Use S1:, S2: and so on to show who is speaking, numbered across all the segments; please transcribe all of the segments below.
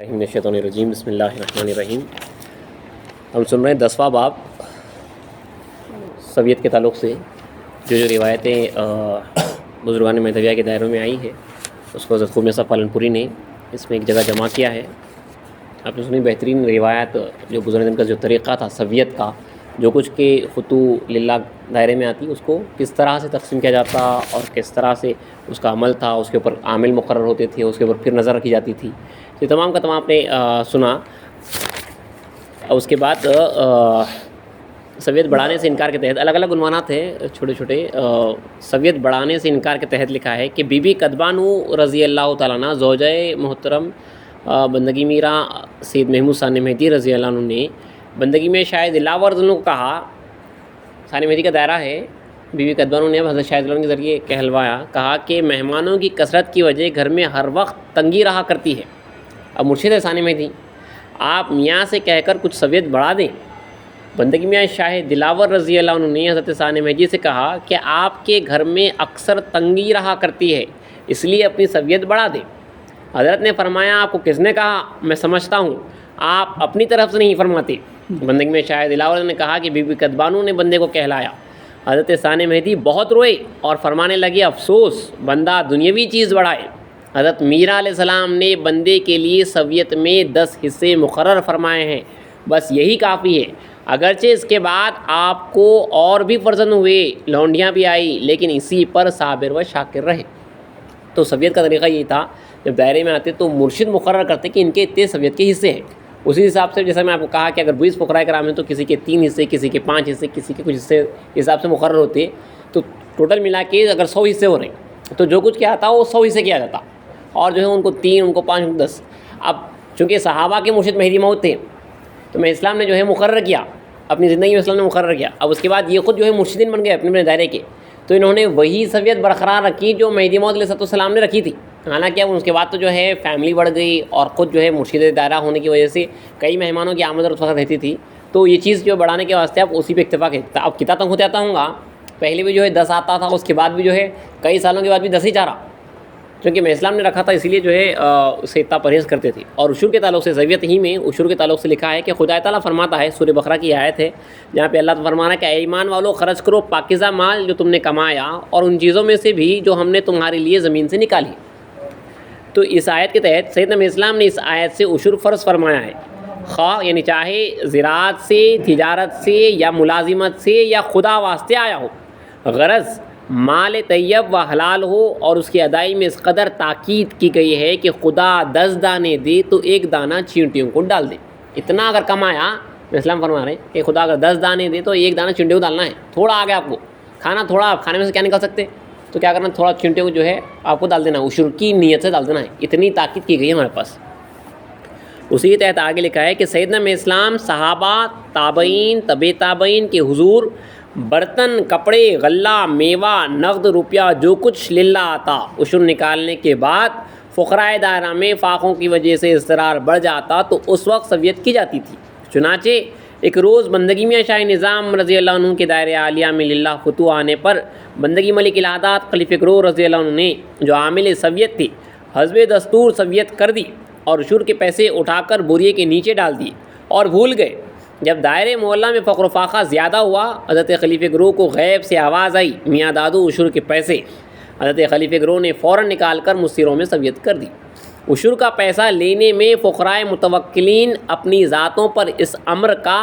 S1: من الشیطان الرجیم بسم اللہ الرحمن الرحیم۔ ہم سن رہے ہیں 10واں باب سویت کے تعلق سے جو روایتیں بزرگان مہدویہ کے دائروں میں آئی ہے اس کو حضرت خواجہ صاحب پالن پوری نے اس میں ایک جگہ جمع کیا ہے۔ آپ نے سنی بہترین روایت جو بزرگان کا جو طریقہ تھا سویت کا، جو کچھ کے خطو للہ دائرے میں آتی اس کو کس طرح سے تقسیم کیا جاتا اور کس طرح سے اس کا عمل تھا، اس کے اوپر عامل مقرر ہوتے تھے، اس کے اوپر پھر نظر رکھی جاتی تھی۔ یہ تمام کا تمام آپ نے سنا۔ اس کے بعد سویت بڑھانے سے انکار کے تحت الگ الگ عنوانات ہیں چھوٹے چھوٹے۔ سویت بڑھانے سے انکار کے تحت لکھا ہے کہ بی بی قدبانو رضی اللہ تعالیٰ عنہ زوجہ محترم بندگی میرا سید محمود ثانی مہدی رضی اللہ عنہ نے بندگی میں شاید دلاور کو کہا، ثانی مہدی کا دائرہ ہے، بی بی قدبانو نے حضرت شاہد کے ذریعے کہلوایا، کہا کہ مہمانوں کی کثرت کی وجہ گھر میں ہر وقت تنگی رہا کرتی ہے۔ اب مرشد ثانی مہدی آپ میاں سے کہہ کر کچھ سویت بڑھا دیں۔ بندگی میاں شاہ دلاور رضی اللہ عنہ نے حضرت ثانی مہدی سے کہا کہ آپ کے گھر میں اکثر تنگی رہا کرتی ہے، اس لیے اپنی سویت بڑھا دیں۔ حضرت نے فرمایا، آپ کو کس نے کہا؟ میں سمجھتا ہوں آپ اپنی طرف سے نہیں فرماتے۔ بندگی میں شاہ دلاور نے کہا کہ بی بی قدبانو نے بندے کو کہلایا۔ حضرت ثانی مہدی بہت روئے اور فرمانے لگے، افسوس بندہ دنیاوی چیز بڑھائے۔ حضرت میرا علیہ السلام نے بندے کے لیے سویت میں 10 حصے مقرر فرمائے ہیں، بس یہی کافی ہے۔ اگرچہ اس کے بعد آپ کو اور بھی فرزند ہوئے، لونڈیاں بھی آئی، لیکن اسی پر صابر و شاکر رہے۔ تو سویت کا طریقہ یہ تھا، جب دائرے میں آتے تو مرشد مقرر کرتے کہ ان کے اتنے سویت کے حصے ہیں۔ اسی حساب سے جیسا میں آپ کو کہا کہ اگر 20 فقراء کرام ہیں تو کسی کے 3 حصے، کسی کے 5 حصے، کسی کے کچھ حصے حساب سے مقرر ہوتے، تو ٹوٹل ملا کے اگر 100 حصے ہو رہے ہیں تو جو کچھ کیا تھا وہ 100 حصے کیا جاتا، اور جو ہے ان کو 3، ان کو 5، ان کو 10۔ اب چونکہ صحابہ کے مرشد مہدی موت تھے تو میں اسلام نے جو ہے مقرر کیا، اپنی زندگی میں اسلام نے مقرر کیا۔ اب اس کے بعد یہ خود جو ہے مرشدین بن گئے اپنے دائرے کے، تو انہوں نے وہی سویت برقرار رکھی جو مہدی موعود علیہ السلام نے رکھی تھی۔ حالانکہ اب اس کے بعد تو جو ہے فیملی بڑھ گئی اور خود جو ہے مرشد دائرہ ہونے کی وجہ سے کئی مہمانوں کی آمد اور وقت رہتی تھی، تو یہ چیز جو بڑھانے کے واسطے اب اسی پہ اتفاق ہے۔ اب کتنا تک ہوتا ہوں گا، پہلے بھی جو ہے 10 آتا تھا، اس کے بعد بھی جو ہے کئی سالوں کے بعد بھی 10 ہی چاہ رہا، کیونکہ میں اسلام نے رکھا تھا، اسی لیے جو ہے اسے اتنا پرہیز کرتے تھے۔ اور عشور کے تعلق سے سویت ہی میں عشور کے تعلق سے لکھا ہے کہ خدا تعالیٰ فرماتا ہے، سورہ بقرہ کی آیت ہے جہاں پہ اللہ فرما رہا ہے کہ اے ایمان والو خرچ کرو پاکیزہ مال جو تم نے کمایا اور ان چیزوں میں سے بھی جو ہم نے تمہارے لیے زمین سے نکالی۔ تو اس آیت کے تحت سیدنا اسلام نے اس آیت سے عشور فرض فرمایا ہے، خواہ یعنی چاہے زراعت سے، تجارت سے یا ملازمت سے یا خدا واسطے آیا ہو، غرض مال طیب و حلال ہو، اور اس کی ادائی میں اس قدر تاکید کی گئی ہے کہ خدا 10 دانے دے تو 1 دانہ چینٹیوں کو ڈال دے۔ اتنا اگر کمایا، اسلام فرما رہے ہیں کہ خدا اگر 10 دانے دے تو 1 دانہ چینٹیوں کو ڈالنا ہے۔ تھوڑا آگے آپ کو کھانا، تھوڑا آپ کھانے میں سے کیا نکال سکتے تو کیا کرنا، تھوڑا چینٹیوں کو جو ہے آپ کو ڈال دینا، عشور کی نیت سے ڈال دینا ہے۔ اتنی تاکید کی گئی ہے ہمارے پاس۔ اسی کے تحت آگے لکھا ہے کہ سیدنا میں اسلام صحابہ، تابعین، طبع تابعین کے حضور برتن، کپڑے، غلہ، میوہ، نقد روپیہ جو کچھ للہ آتا، عشور نکالنے کے بعد فقراء دائرہ میں فاقوں کی وجہ سے اضطرار بڑھ جاتا تو اس وقت سویت کی جاتی تھی۔ چنانچہ ایک روز بندگی میاں شاہ نظام رضی اللہ عنہ کے دائرہ عالیہ میں للہ فتوح آنے پر بندگی ملک الہادات خلیفہ گرو رضی اللہ عنہ نے جو عامل سویت تھی حسب دستور سویت کر دی اور عشور کے پیسے اٹھا کر بوریے کے نیچے ڈال دیے اور بھول گئے۔ جب دائرے محلہ میں فقر و فاقہ زیادہ ہوا، حضرت خلیفہ گرو کو غیب سے آواز آئی، میاں دادو عشور کے پیسے۔ حضرت خلیفہ گرو نے فوراً نکال کر مصیروں میں سویت کر دی۔ عشور کا پیسہ لینے میں فقرائے متوکلین اپنی ذاتوں پر اس امر کا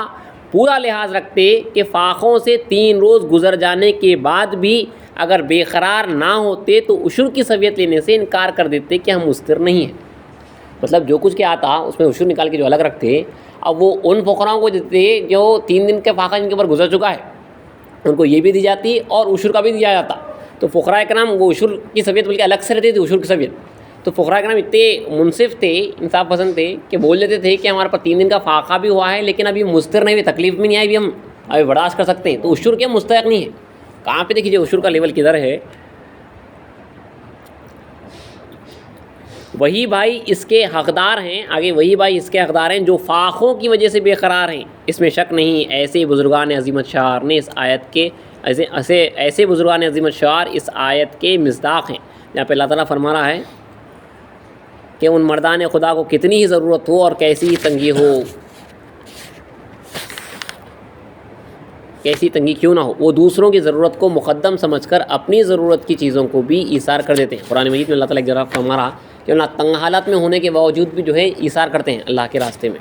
S1: پورا لحاظ رکھتے کہ فاقوں سے 3 روز گزر جانے کے بعد بھی اگر بے قرار نہ ہوتے تو عشور کی سویت لینے سے انکار کر دیتے کہ ہم مستر نہیں ہیں۔ مطلب جو کچھ کیا آتا اس میں عشور نکال کے جو الگ رکھتے، اب وہ ان فقراؤں کو دیتے جو 3 دن کے فاقہ جن کے اوپر گزر چکا ہے، ان کو یہ بھی دی جاتی اور عشور کا بھی دیا جاتا۔ تو فقراء کرام وہ عشور کی سویت بلکہ الگ سے رہتی تھی عشور کی سویت۔ تو فقراء کرام اتنے منصف تھے، انصاف پسند تھے کہ بول دیتے تھے کہ ہمارے پاس 3 دن کا فاقہ بھی ہوا ہے لیکن ابھی مستر نہیں ہوئی، تکلیف بھی نہیں آئی، بھی ہم ابھی برداشت کر سکتے ہیں، تو عشور کے مستحق نہیں ہے۔ کہاں پہ دیکھیے عشور کا لیول کدھر ہے۔ وہی بھائی اس کے حقدار ہیں، آگے وہی بھائی اس کے حقدار ہیں جو فاقوں کی وجہ سے بے قرار ہیں، اس میں شک نہیں۔ ایسے بزرگان عظیمت شعار نے اس آیت کے ایسے بزرگان عظیمت شعار اس آیت کے مصداق ہیں، جہاں پہ اللہ تعالیٰ فرما رہا ہے کہ ان مردان خدا کو کتنی ہی ضرورت ہو اور کیسی ہی تنگی ہو، کیسی تنگی کیوں نہ ہو، وہ دوسروں کی ضرورت کو مقدم سمجھ کر اپنی ضرورت کی چیزوں کو بھی ایثار کر دیتے ہیں۔ قرآن مجید میں اللہ تعالیٰ ایک جگہ فرما رہا کہ اللہ تنگ حالات میں ہونے کے باوجود بھی جو ہے ایثار کرتے ہیں اللہ کے راستے میں۔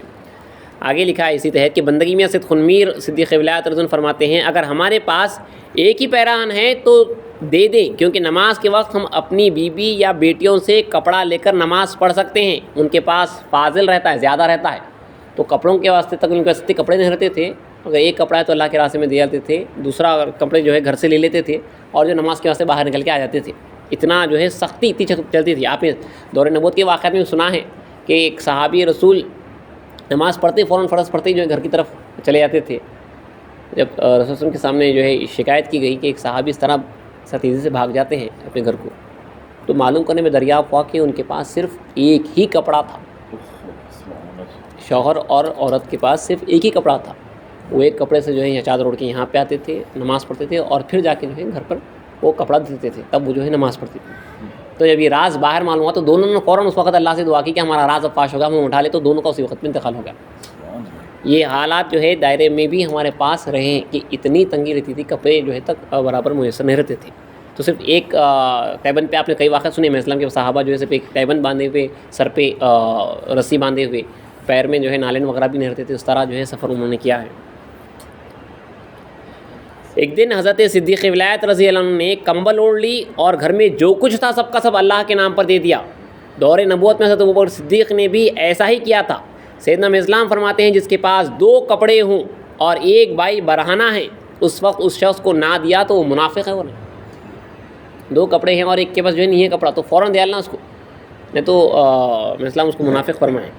S1: آگے لکھا ہے اسی تحت کہ بندگی میں سید خنمیر صدیق ولایت رضی اللہ عنہ فرماتے ہیں اگر ہمارے پاس ایک ہی پیراہن ہے تو دے دیں، کیونکہ نماز کے وقت ہم اپنی بیوی یا بیٹیوں سے کپڑا لے کر نماز پڑھ سکتے ہیں، ان کے پاس فاضل رہتا ہے، زیادہ رہتا ہے، تو کپڑوں کے واسطے تک ان کے واسطے کپڑے نہیں رہتے تھے، اگر ایک کپڑا ہے تو اللہ کے راستے میں دے جاتے تھے، دوسرا کپڑے جو ہے گھر سے لے لیتے تھے اور جو نماز کے واسطے باہر نکل کے آ جاتے تھے۔ اتنا جو ہے سختی اتنی چلتی تھی۔ آپ نے دور نبوت کے واقعات میں سنا ہے کہ ایک صحابی رسول نماز پڑھتے فوراً فرض پڑھتے ہی جو ہے گھر کی طرف چلے جاتے تھے۔ جب رسول وسلم کے سامنے جو ہے شکایت کی گئی کہ ایک صحابی اس طرح تیزی سے بھاگ جاتے ہیں اپنے گھر کو، تو معلوم کرنے میں دریافت ہوا کہ ان کے پاس صرف ایک ہی کپڑا تھا، شوہر اور عورت کے پاس صرف ایک ہی کپڑا تھا، وہ ایک کپڑے سے جو ہے چادر اوڑھ کے یہاں پہ آتے تھے، نماز پڑھتے تھے اور پھر جا کے جو ہے گھر پر وہ کپڑا دیتے تھے، تب وہ جو ہے نماز پڑھتے تھے۔ تو جب یہ راز باہر معلوم ہوا تو دونوں نے فوراً اس وقت اللہ سے دعا کی کہ ہمارا راز اب فاش ہوگا، ہم اٹھا لے، تو دونوں کا اسی وقت میں انتقال ہو گیا۔ یہ حالات جو ہے دائرے میں بھی ہمارے پاس رہے کہ اتنی تنگی رہتی تھی، کپڑے جو ہے تک برابر میسر نہیں رہتے تھے، تو صرف ایک تیبن پہ آپ نے کئی واقعات سنے، میں اسلام کے صحابہ جو ہے صرف ایک تیبن باندھے ہوئے، سر پہ رسی باندھے ہوئے، پیر میں جو ہے نالین وغیرہ بھی نہیں رہتے تھے، اس طرح جو ہے سفر انہوں نے کیا ہے۔ ایک دن حضرت صدیق ولایت رضی اللہ عنہ نے کمبل اوڑھ لی اور گھر میں جو کچھ تھا سب کا سب اللہ کے نام پر دے دیا۔ دور نبوت میں حضرت ابوبکر صدیق نے بھی ایسا ہی کیا تھا۔ سیدنا اسلام فرماتے ہیں جس کے پاس 2 کپڑے ہوں اور ایک بھائی برہنہ ہے، اس وقت اس شخص کو نہ دیا تو وہ منافق ہے، وہ نہیں۔ 2 کپڑے ہیں اور ایک کے پاس جو ہے نہیں ہے کپڑا، تو فوراً دیا لینا اس کو، نہیں تو اسلام اس کو منافق فرمائے۔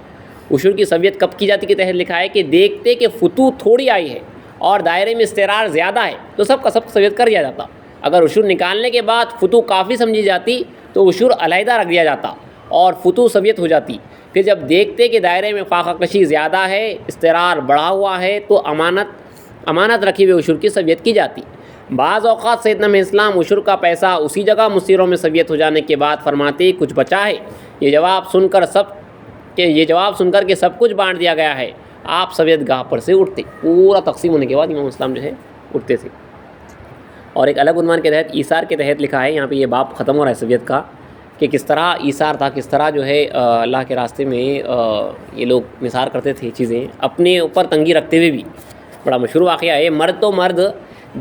S1: عشور کی سویت کب کی جاتی کے تحت لکھا ہے کہ دیکھتے کہ فتوح تھوڑی آئی ہے اور دائرے میں استقرار زیادہ ہے تو سب کا سب سویت کر دیا جاتا، اگر عشور نکالنے کے بعد فتوح کافی سمجھی جاتی تو عشور علیحدہ رکھ دیا جاتا اور فتوح سویت ہو جاتی۔ پھر جب دیکھتے کہ دائرے میں فاقہ کشی زیادہ ہے، استقرار بڑھا ہوا ہے، تو امانت رکھی ہوئے عشور کی سویت کی جاتی۔ بعض اوقات سیدنا اسلام عشور کا پیسہ اسی جگہ مسیروں میں سویت ہو جانے کے بعد فرماتے کچھ بچا ہے، یہ جواب سن کر کہ سب کچھ بانٹ دیا گیا ہے، آپ سویت گاہ پر سے اٹھتے، پورا تقسیم ہونے کے بعد امام اسلام جو ہے اٹھتے تھے۔ اور ایک الگ عنوان کے تحت ایثار کے تحت لکھا ہے، یہاں پہ یہ باب ختم ہو رہا ہے سویت کا، کہ کس طرح ایثار تھا، کس طرح جو ہے اللہ کے راستے میں یہ لوگ نثار کرتے تھے چیزیں اپنے اوپر تنگی رکھتے ہوئے بھی۔ بڑا مشہور واقعہ ہے، مرد تو مرد،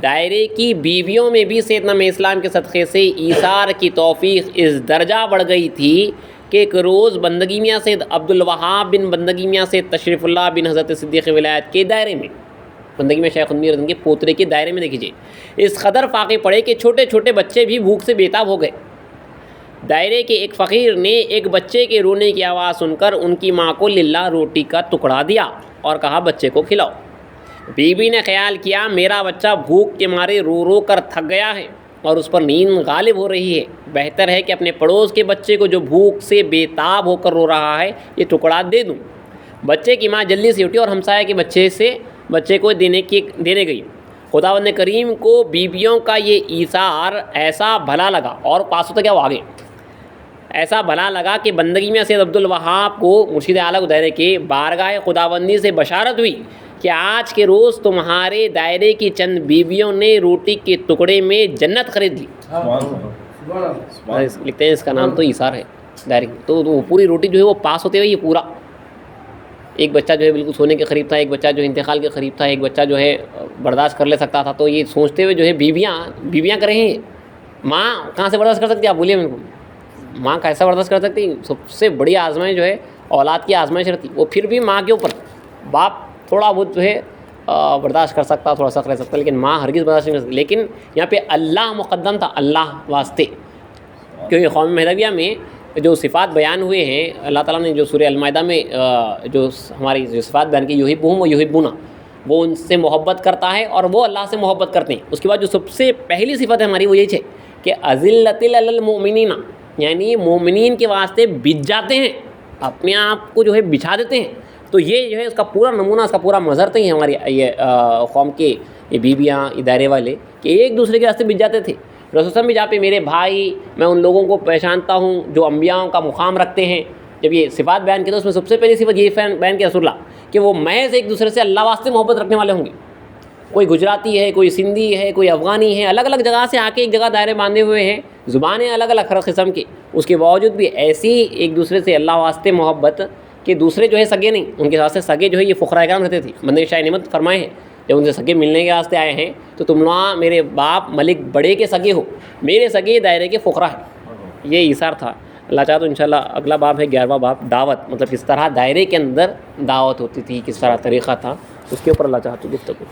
S1: دائرے کی بیویوں میں بھی سیدنا اسلام کے صدقے سے ایثار کی توفیق اس درجہ بڑھ گئی تھی کہ ایک روز بندگی میاں سید عبد الوہاب بن بندگی میاں سید تشریف اللہ بن حضرت صدیق ولایت کے دائرے میں، بندگی میں شیخ خنمیر کے پوترے کے دائرے میں دیکھیے اس قدر فاقے پڑے کہ چھوٹے چھوٹے بچے بھی بھوک سے بے تاب ہو گئے۔ دائرے کے ایک فقیر نے ایک بچے کے رونے کی آواز سن کر ان کی ماں کو للہ روٹی کا ٹکڑا دیا اور کہا بچے کو کھلاؤ۔ بی بی نے خیال کیا میرا بچہ بھوک کے مارے رو رو کر تھک گیا ہے اور اس پر نیند غالب ہو رہی ہے، بہتر ہے کہ اپنے پڑوس کے بچے کو جو بھوک سے بے تاب ہو کر رو رہا ہے یہ ٹکڑا دے دوں۔ بچے کی ماں جلدی سے اٹھی اور ہمسایہ کے بچے کو دینے گئی۔ خداوند کریم کو بیویوں کا یہ ایثار ایسا بھلا لگا، اور پاس ہوتا کیا وہ آگے، ایسا بھلا لگا کہ بندگی میں سید عبد الوہاب کو مرشد اعلیٰ دائرے کے بارگاہ خداوندی سے بشارت ہوئی کہ آج کے روز تمہارے دائرے کی چند بیویوں نے روٹی کے ٹکڑے میں جنت خرید لی۔ لکھتے ہیں اس کا نام تو ایثار ہے دائرے کی۔ تو وہ پوری روٹی جو ہے وہ پاس ہوتے ہوئے یہ پورا، ایک بچہ جو ہے بالکل سونے کے قریب تھا، ایک بچہ جو ہے انتقال کے قریب تھا، ایک بچہ جو ہے برداشت کر لے سکتا تھا، تو یہ سوچتے ہوئے جو ہے بیویاں کر رہے ہیں، ماں کہاں سے برداشت کر سکتی ہے؟ آپ بولیے میرے کو، ماں کیسا برداشت کر سکتی؟ سب سے بڑی آزمائش جو ہے اولاد کی آزمائش رہتی، وہ پھر بھی ماں کے اوپر، باپ تھوڑا بہت جو ہے برداشت کر سکتا، تھوڑا سا رہ سکتا، لیکن ماں ہرگز برداشت نہیں کر سکتی۔ لیکن یہاں پہ اللہ مقدم تھا، اللہ واسطے، کیونکہ قوم مہدویہ میں جو صفات بیان ہوئے ہیں، اللہ تعالیٰ نے جو سورہ المائدہ میں جو ہماری جو صفات بیان کی، یحبہم و یحبونا، وہ ان سے محبت کرتا ہے اور وہ اللہ سے محبت کرتے ہیں۔ اس کے بعد جو سب سے پہلی صفت ہے ہماری وہ یہی ہے کہ اذلۃ علی المؤمنین، یعنی مومنین کے واسطے بچ جاتے ہیں، اپنے آپ کو جو ہے بچھا دیتے ہیں۔ تو یہ جو ہے اس کا پورا نمونہ، اس کا پورا مظہر تو ہی ہماری یہ قوم کے یہ بیویاں ادارے والے کہ ایک دوسرے کے واسطے بچ جاتے تھے۔ رسول بھی جہاں پہ میرے بھائی، میں ان لوگوں کو پہچانتا ہوں جو انبیاءوں کا مقام رکھتے ہیں، جب یہ صفات بیان کی تو اس میں سب سے پہلی صفت یہ بیان کی رسول اللہ کہ وہ محض ایک دوسرے سے اللہ واسطے محبت رکھنے والے ہوں گے. کوئی گجراتی ہے، کوئی سندھی ہے، کوئی افغانی ہے، الگ الگ جگہ سے آ کے ایک جگہ دائرے باندھے ہوئے ہیں، زبانیں الگ الگ ہر قسم کی، اس کے باوجود بھی ایسی ایک دوسرے سے اللہ واسطے محبت کہ دوسرے جو ہے سگے نہیں، ان کے ساتھ سے سگے جو ہے یہ فقراء کرام رہتے تھے. بندے شاہ نعمت فرمائے ہیں جب ان سے سگے ملنے کے واسطے آئے ہیں تو تم لوگ میرے باپ ملک بڑے کے سگے ہو، میرے سگے دائرے کے فقراء ہیں. یہ ایثار تھا. اللہ چاہا تو انشاءاللہ اگلا باب ہے 11واں باب، دعوت، مطلب کس طرح دائرے کے اندر دعوت ہوتی تھی، کس طرح طریقہ تھا، اس کے اوپر اللہ چاہا تو گفتگو.